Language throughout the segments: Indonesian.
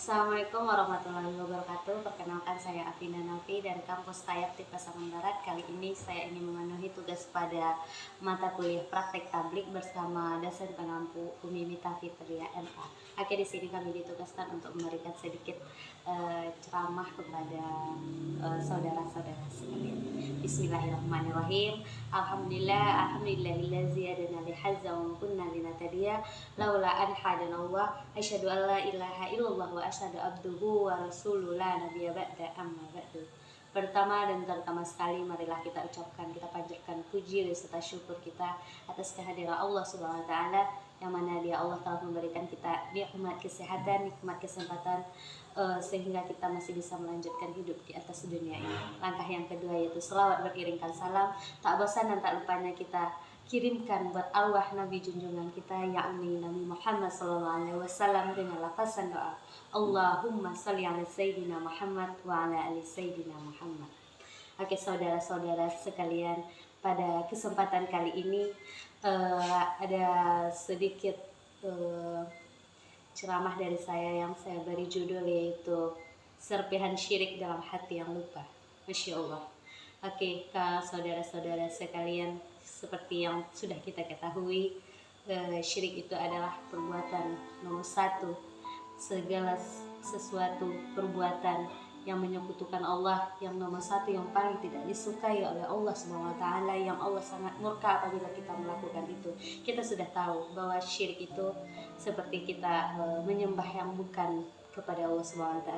Assalamualaikum warahmatullahi wabarakatuh. Perkenalkan saya Afina Nafi dari kampus Tayap di Pasaman Barat. Kali ini saya ingin memenuhi tugas pada mata kuliah praktek tablik bersama dosen pengampu Umi Mita Fitria MA. Di sini kami ditugaskan untuk memberikan sedikit ceramah kepada saudara-saudara sekalian. Bismillahirrahmanirrahim. Alhamdulillahillazi hadana li hadza wa kunna linahtadiya laula an hadanallah. Asyhadu an la ilaha illallah wa asyhadu abduhu wa rasuluhu la nabiyya ba'da amma ba'du. Pertama dan terutama sekali, marilah kita ucapkan, kita panjatkan puji serta syukur kita atas kehadiran Allah Subhanahu wa taala, yang mana Dia Allah telah memberikan kita nikmat kesehatan, nikmat kesempatan sehingga kita masih bisa melanjutkan hidup di atas dunia ini. Langkah yang kedua yaitu selawat beriringkan salam, tak bosan dan tak lupanya kita kirimkan buat arwah Nabi junjungan kita, yakni Nabi Muhammad SAW, dengan lafazan doa Allahumma sholli ala Sayyidina Muhammad wa ala ali Sayyidina Muhammad. Oke, saudara-saudara sekalian, pada kesempatan kali ini ada sedikit ceramah dari saya yang saya beri judul yaitu serpihan syirik dalam hati yang lupa. Masya Allah. Oke, saudara-saudara sekalian, seperti yang sudah kita ketahui, syirik itu adalah perbuatan nomor satu, segala sesuatu perbuatan yang menyekutukan Allah, yang nomor satu, yang paling tidak disukai oleh Allah SWT, yang Allah sangat murka apabila kita melakukan itu. Kita sudah tahu bahwa syirik itu seperti kita menyembah yang bukan kepada Allah SWT,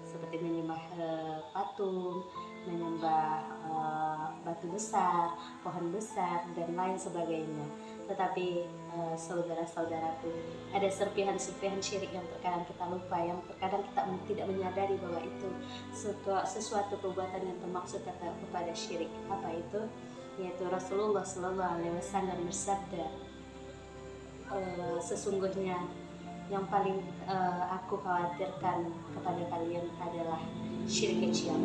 seperti menyembah patung, menyembah batu besar, pohon besar, dan lain sebagainya. Tetapi saudara-saudaraku, ada serpihan-serpihan syirik yang terkadang kita lupa, yang terkadang kita tidak menyadari bahwa itu sesuatu perbuatan yang termaksud kepada syirik. Apa itu? Yaitu Rasulullah SAW bersabda, sesungguhnya yang paling aku khawatirkan kepada kalian adalah syirik kecil.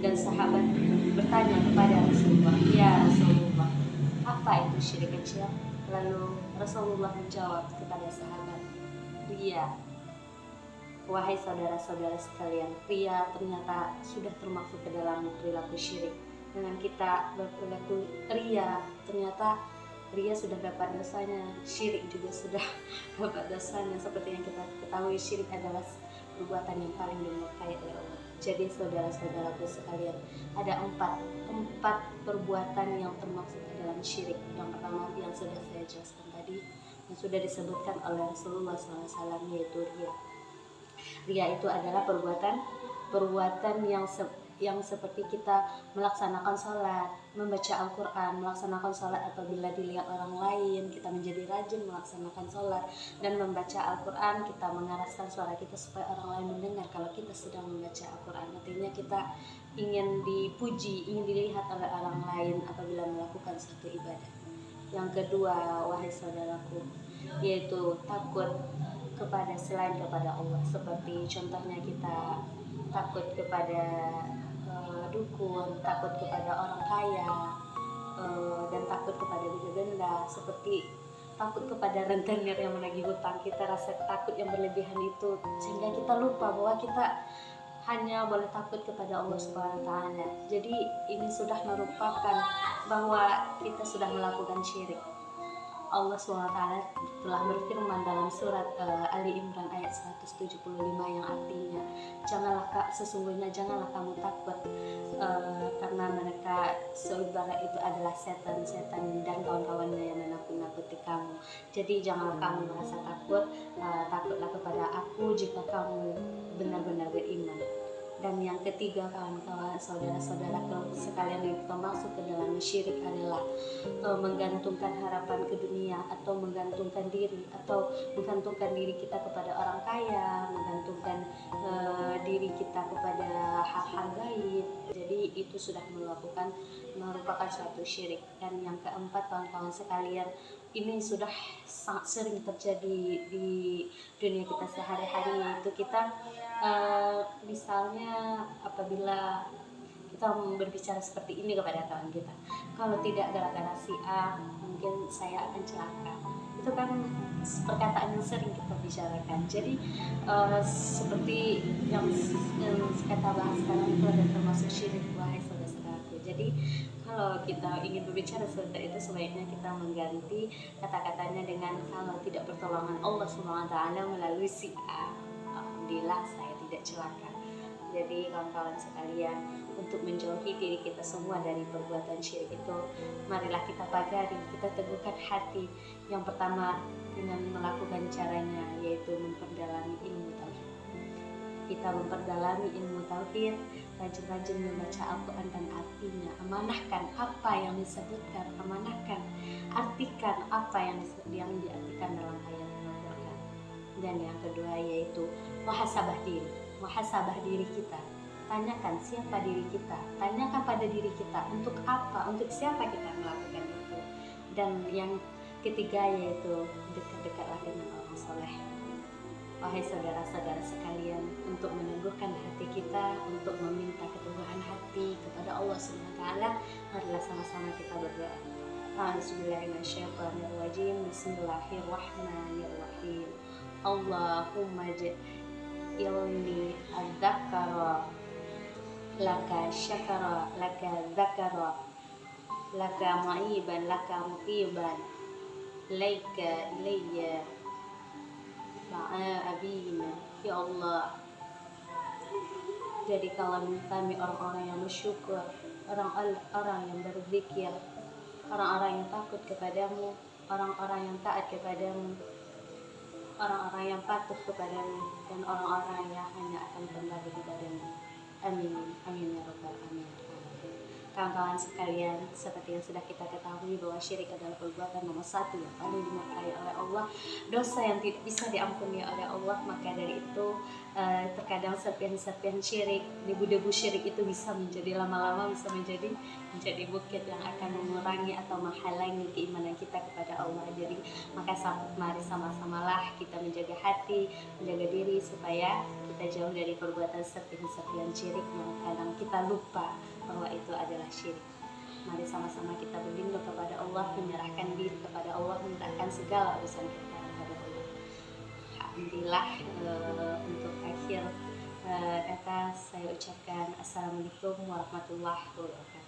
Dan sahabat bertanya kepada Rasulullah, ya Rasulullah, apa itu syirik kecil? Lalu Rasulullah menjawab kepada sahabat, ria. Wahai saudara-saudara sekalian, ria ternyata sudah termasuk ke dalam perilaku syirik. Dengan kita berperilaku ria, ternyata ria sudah dapat dosanya, syirik juga sudah dapat dosanya. Seperti yang kita ketahui, syirik adalah perbuatan yang paling dimurkai oleh Allah. Jadi saudara-saudaraku sekalian, ada empat perbuatan yang termasuk ke dalam syirik. Yang pertama yang sudah saya jelaskan tadi, yang sudah disebutkan oleh Rasulullah SAW, yaitu ria. Ria itu adalah perbuatan yang seperti kita melaksanakan sholat, membaca Al-Quran, melaksanakan sholat apabila dilihat orang lain, kita menjadi rajin melaksanakan sholat dan membaca Al-Quran, kita mengeraskan suara kita supaya orang lain mendengar kalau kita sedang membaca Al-Quran. Artinya kita ingin dipuji, ingin dilihat oleh orang lain apabila melakukan suatu ibadah. Yang kedua, wahai saudaraku, yaitu takut kepada selain kepada Allah. Seperti contohnya kita takut kepada dukun, takut kepada orang kaya, dan takut kepada benda-benda, seperti takut kepada rentenir yang menagih hutang. Kita rasa takut yang berlebihan itu sehingga kita lupa bahwa kita hanya boleh takut kepada Allah Subhanahu wa taala. Jadi ini sudah merupakan bahwa kita sudah melakukan syirik. Allah SWT telah berfirman dalam surat Ali Imran ayat 175 yang artinya, sesungguhnya janganlah kamu takut karena mereka seibarat itu adalah setan-setan dan kawan-kawannya yang menakut-nakuti kamu. Jadi janganlah kamu merasa takut, takutlah kepada aku jika kamu benar-benar beriman. Dan yang ketiga, kawan-kawan, saudara-saudara sekalian, yang termasuk ke dalam syirik adalah menggantungkan harapan ke dunia, atau menggantungkan diri kita kepada orang kaya, menggantungkan diri kita kepada hal-hal gaib. Jadi itu sudah merupakan suatu syirik. Dan yang keempat, kawan-kawan sekalian, ini sudah sangat sering terjadi di dunia kita sehari-hari, yaitu kita misalnya apabila kita berbicara seperti ini kepada kawan kita, kalau tidak gara-gara si A mungkin saya akan celaka. itu kan perkataan yang sering kita bicarakan. Jadi seperti yang kita bahas sekarang itu ada termasuk syirik, wahai saudara-saudaraku. Jadi kalau kita ingin berbicara seperti itu, sebaiknya kita mengganti kata-katanya dengan kalau tidak pertolongan Allah SWT melalui si A, alhamdulillah saya tidak celaka. Jadi kawan-kawan sekalian, untuk menjauhi diri kita semua dari perbuatan syirik itu, marilah kita pagari, kita teguhkan hati. Yang pertama dengan melakukan caranya, yaitu memperdalam ilmu tauhid. Kita memperdalami ilmu tauhid, rajin-rajin membaca Al-Quran dan artinya, amanahkan apa yang disebutkan, amanahkan, artikan apa yang diartikan dalam ayat Al-Quran. Dan yang kedua yaitu muhasabah diri kita. Tanyakan siapa diri kita, tanyakan pada diri kita untuk apa, untuk siapa kita melakukan itu. Dan yang ketiga yaitu dekat-dekatlah dengan orang soleh. Wahai saudara-saudara sekalian, untuk meneguhkan hati kita, untuk meminta keteguhan hati kepada Allah SWT, marilah sama-sama kita berdoa. Bismillahirrahmanirrahim. Bismillahirrahmanirrahim. Allahumma ja'ilni adzakara laka syakara laka dzakara laka mu'iban laka muqiban laika ilayya abina. Ya Allah, jadikanlah kami orang-orang yang bersyukur, orang-orang yang berzikir, orang-orang yang takut kepadamu, orang-orang yang taat kepadamu, orang-orang yang patuh kepadamu, dan orang-orang yang hanya akan kembali kepadamu. Amin, amin ya rabbal alamin. Kawan-kawan sekalian, seperti yang sudah kita ketahui bahwa syirik adalah perbuatan nomor 1 yang paling dimurkai oleh Allah, dosa yang tidak bisa diampuni oleh Allah. Maka dari itu terkadang serpihan-serpihan syirik, debu-debu syirik itu bisa menjadi lama-lama bisa menjadi bukit yang akan mengurangi atau menghalangi keimanan kita kepada Allah. Jadi maka mari sama-samalah kita menjaga hati, menjaga diri supaya kita jauh dari perbuatan serpihan-serpihan syirik yang kadang kita lupa bahwa itu adalah syirik. Mari sama-sama kita berlindung kepada Allah, menyerahkan diri kepada Allah, menyerahkan segala urusan kita kepada Allah. Alhamdulillah, untuk akhir kata saya ucapkan Assalamualaikum warahmatullahi wabarakatuh.